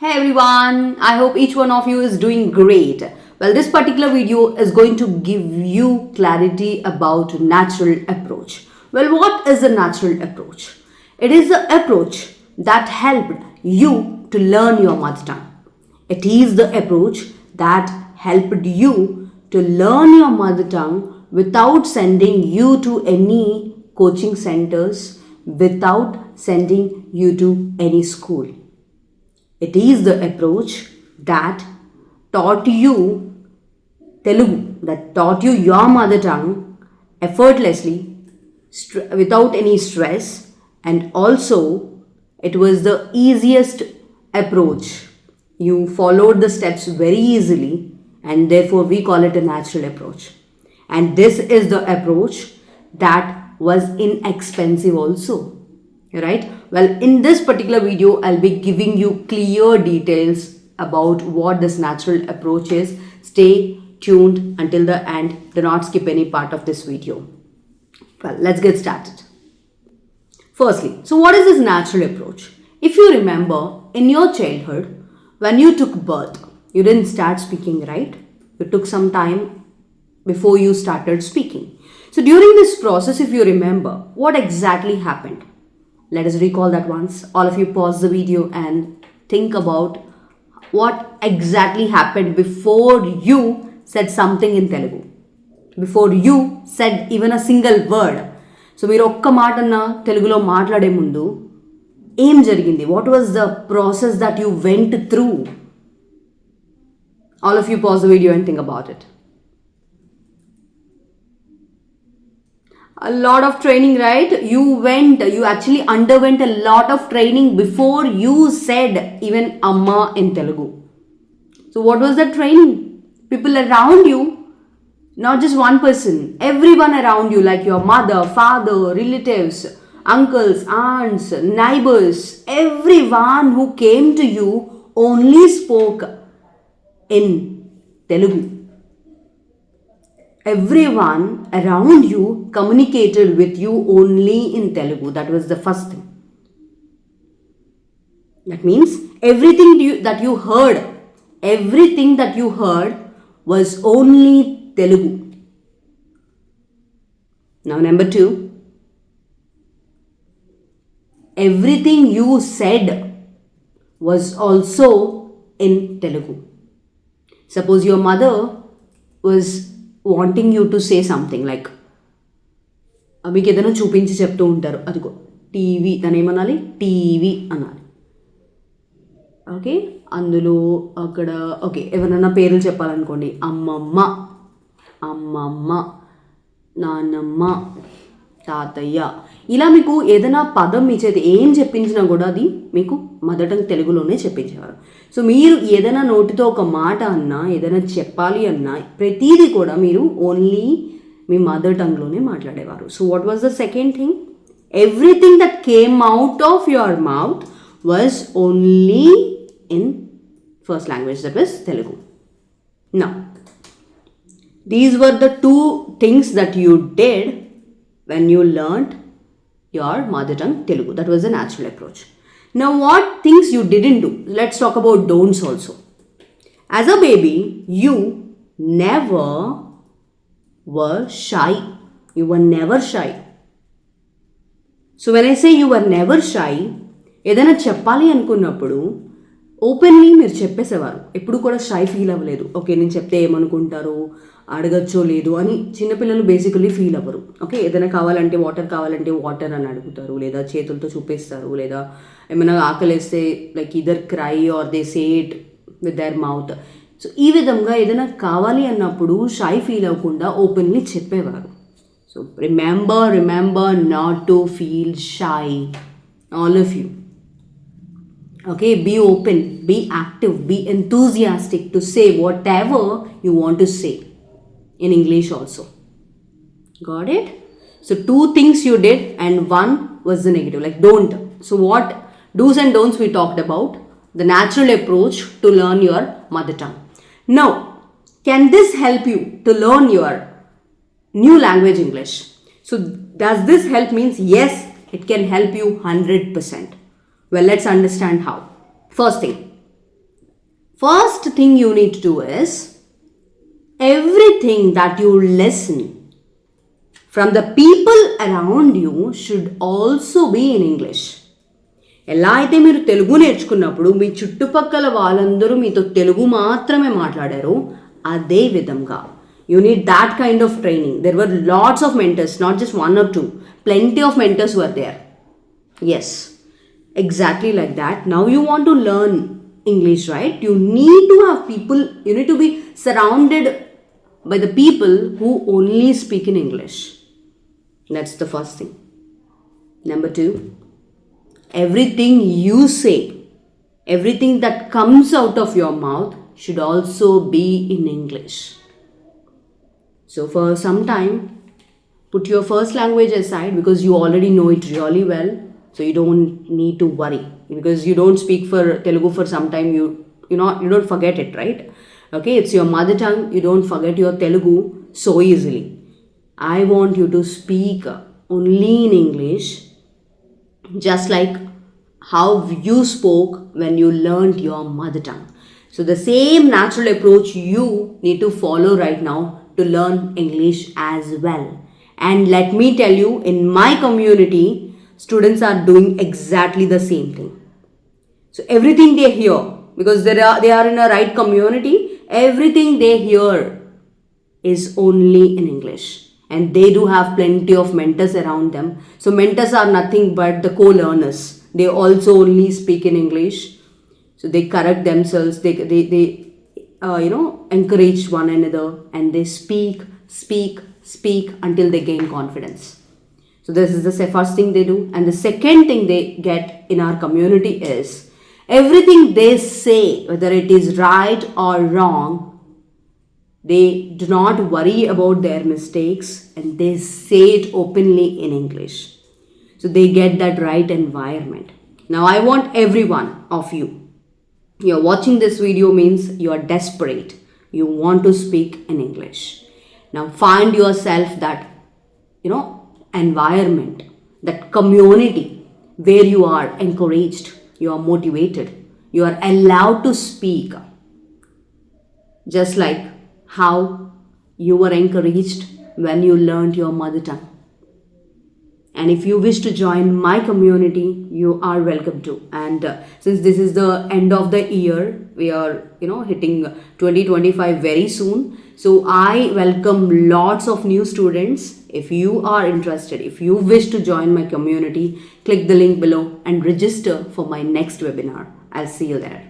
Hey everyone, I hope each one of you is doing great. Well, this particular video is going to give you clarity about natural approach. Well, what is a natural approach? It is the approach that helped you to learn your mother tongue. It is the approach that helped you to learn your mother tongue without sending you to any coaching centers, without sending you to any school. It is the approach that taught you Telugu, that taught you your mother tongue effortlessly, without any stress, and also it was the easiest approach. You followed the steps very easily, and therefore we call it a natural approach. And this is the approach that was inexpensive also. Right? Well, in this particular video, I'll be giving you clear details about what this natural approach is. Stay tuned until the end. Do not skip any part of this video. Well, let's get started. Firstly, so what is this natural approach? If you remember, in your childhood, when you took birth, you didn't start speaking, right? You took some time before you started speaking. So during this process, if you remember, what exactly happened? Let us recall that once. All of you pause the video and think about what exactly happened before you said something in Telugu. Before you said even a single word. So మీరు ఒక్క మాటన్న తెలుగులో మాట్లాడే ముందు ఏం జరిగింది? What was the process that you went through? All of you pause the video and think about it. A lot of training, right? You actually underwent a lot of training before you said even Amma in Telugu. So what was the training? People around you, not just one person, everyone around you, like your mother, father, relatives, uncles, aunts, neighbors, everyone who came to you only spoke in Telugu. Everyone around you communicated with you only in Telugu. That was the first thing. That means everything that you heard was only Telugu. Now number 2, everything you said was also in Telugu. Suppose your mother was wanting you to say something like మీకు ఏదైనా చూపించి చెప్తూ ఉంటారు, అదిగో TV, దాని ఏమనాలి, TV అనాలి. Okay, అందులో అక్కడ ఓకే ఎవరైనా పేర్లు చెప్పాలనుకోండి, అమ్మమ్మ, అమ్మమ్మ, నాన్నమ్మ, తాతయ్య, ఇలా మీకు ఏదైనా పదం మీ చేతి ఏం చెప్పించినా కూడా అది మీకు మదర్ టంగ్ తెలుగులోనే చెప్పించేవారు. సో మీరు ఏదైనా నోటితో ఒక మాట అన్నా, ఏదైనా చెప్పాలి అన్నా, ప్రతిదీ కూడా మీరు ఓన్లీ మీ మదర్ టంగ్లోనే మాట్లాడేవారు. So what was the second thing? Everything that came out of your mouth was only in first language, that was Telugu. Now these were the 2 things that you did when you learned your mother tongue Telugu. That was a natural approach. Now what things you didn't do? Let's talk about don'ts also. As a baby, you never were shy. You were never shy. So when I say you were never shy, ఏదైనా చెప్పాలి అనుకున్నప్పుడు openly మీరు చెప్పేసేవారు. ఎప్పుడు కూడా shy feel అవ్వలేదు. Okay, నేను చెప్తే ఏమనుకుంటారు, అడగచ్చో లేదు అని చిన్నపిల్లలు బేసికలీ ఫీల్ అవ్వరు. ఓకే, ఏదైనా కావాలంటే వాటర్ అని అడుగుతారు, లేదా చేతులతో చూపిస్తారు, లేదా ఏమైనా ఆకలిస్తే like either cry or they say it with their mouth. So ఈ విధంగా ఏదైనా కావాలి అన్నప్పుడు షై ఫీల్ అవ్వకుండా ఓపెన్లీ చెప్పేవారు. So remember not to feel shy, all of you. Okay, be open, be active, be enthusiastic to say whatever you want to say in English also. Got it? So 2 things you did and 1 was the negative, like don't. So what do's and don'ts we talked about? The natural approach to learn your mother tongue. Now, can this help you to learn your new language English? So does this help? Means yes, it can help you 100%. Well, let's understand how. First thing, First thing you need to do is everything that you listen from the people around you should also be in English. ఎలా అయితే మీరు తెలుగు నేర్చుకున్నప్పుడు మీ చుట్టుపక్కల వాళ్ళందరూ మీతో తెలుగు మాత్రమే మాట్లాడారు, అదే విధంగా you need that kind of training. There were lots of mentors, not just one or two. Plenty of mentors were there. Yes, exactly like that. Now you want to learn English, right? You need to have people, you need to be surrounded by the people who only speak in English. That's the first thing. Number two, everything you say, everything that comes out of your mouth should also be in English. So for some time, put your first language aside because you already know it really well. So you don't need to worry because you don't speak for Telugu for some time. You don't forget it, right? Okay, it's your mother tongue. You don't forget your Telugu so easily. I want you to speak only in English, just like how you spoke when you learned your mother tongue. So the same natural approach you need to follow right now to learn English as well. And let me tell you, in my community, students are doing exactly the same thing. So everything they hear, because they are in a right community, everything they hear is only in English. And they do have plenty of mentors around them. So mentors are nothing but the co-learners. They also only speak in English. So they correct themselves. They encourage one another, and they speak until they gain confidence. So this is the first thing they do. And the second thing they get in our community is everything they say, whether it is right or wrong, they do not worry about their mistakes and they say it openly in English. So they get that right environment. Now I want everyone of you, you're watching this video means you are desperate. You want to speak in English. Now find yourself that, environment, that community where you are encouraged, you are motivated, you are allowed to speak. Just like how you were encouraged when you learned your mother tongue. And if you wish to join my community, you are welcome to. And since this is the end of the year, we are, hitting 2025 very soon. So I welcome lots of new students. If you are interested, if you wish to join my community, click the link below and register for my next webinar. I'll see you there.